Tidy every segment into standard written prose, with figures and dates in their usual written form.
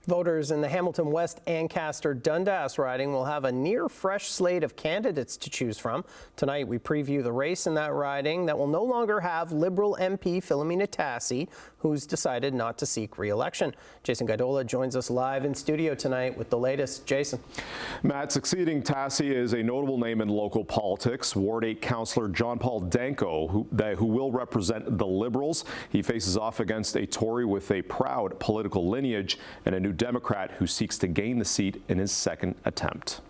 Voters in the Hamilton West-Ancaster-Dundas riding will have a near-fresh slate of candidates to choose from. Tonight, we preview the race in that riding that will no longer have Liberal MP Filomena Tassi, who's decided not to seek re-election. Jason Gaidola joins us live in studio tonight with the latest. Jason. Matt, succeeding Tassi is a notable name in local politics. Ward 8 Councillor John Paul Danko, who will represent the Liberals. He faces off against a Tory with a proud political lineage and a new Democrat who seeks to gain the seat in his second attempt.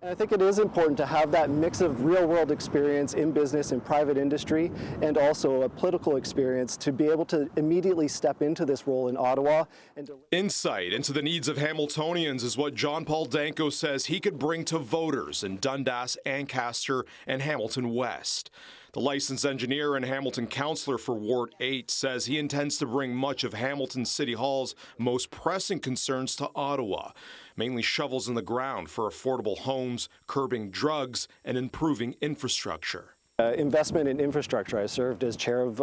I think it is important to have that mix of real-world experience in business and private industry and also a political experience to be able to immediately step into this role in Ottawa. Insight into the needs of Hamiltonians is what John Paul Danko says he could bring to voters in Dundas, Ancaster, and Hamilton West. The licensed engineer and Hamilton councillor for Ward 8 says he intends to bring much of Hamilton City Hall's most pressing concerns to Ottawa, mainly shovels in the ground for affordable homes, curbing drugs, and improving infrastructure. Investment in infrastructure. I served as chair of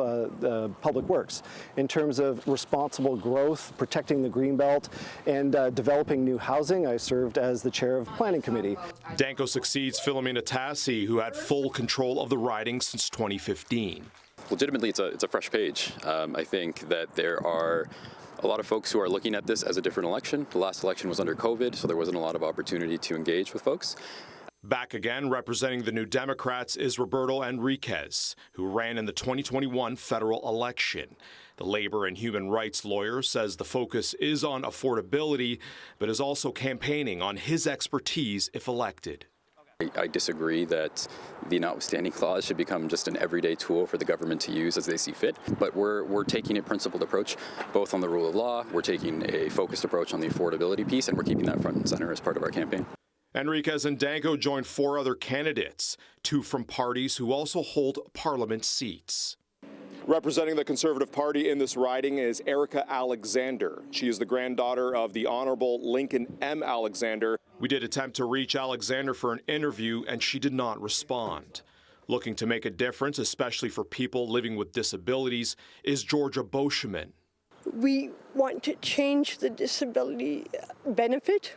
Public Works. In terms of responsible growth, protecting the Greenbelt, and developing new housing, I served as the chair of Planning Committee. Danko succeeds Filomena Tassi, who had full control of the riding since 2015. Legitimately, it's a fresh page. I think that there are a lot of folks who are looking at this as a different election. The last election was under COVID, so there wasn't a lot of opportunity to engage with folks. Back again, representing the New Democrats is Roberto Enriquez, who ran in the 2021 federal election. The labor and human rights lawyer says the focus is on affordability, but is also campaigning on his expertise if elected. I disagree that the notwithstanding clause should become just an everyday tool for the government to use as they see fit. But we're taking a principled approach, both on the rule of law, we're taking a focused approach on the affordability piece, and we're keeping that front and center as part of our campaign. Enriquez and Danko joined 4 other candidates, 2 from parties who also hold parliament seats. Representing the Conservative Party in this riding is Erica Alexander. She is the granddaughter of the Honorable Lincoln M. Alexander. We did attempt to reach Alexander for an interview, and she did not respond. Looking to make a difference, especially for people living with disabilities, is Georgia Boschman. We want to change the disability benefit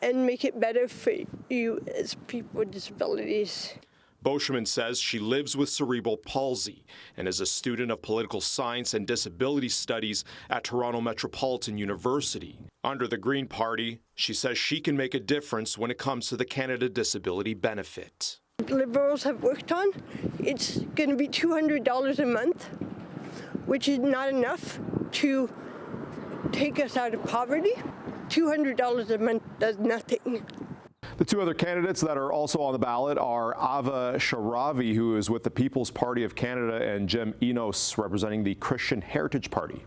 and make it better for you as people with disabilities. Boschman says she lives with cerebral palsy and is a student of political science and disability studies at Toronto Metropolitan University. Under the Green Party, she says she can make a difference when it comes to the Canada Disability Benefit. Liberals have worked on, it's going to be $200 a month, which is not enough to take us out of poverty. $200 a month does nothing. The 2 other candidates that are also on the ballot are Ava Sharavi, who is with the People's Party of Canada, and Jim Enos, representing the Christian Heritage Party.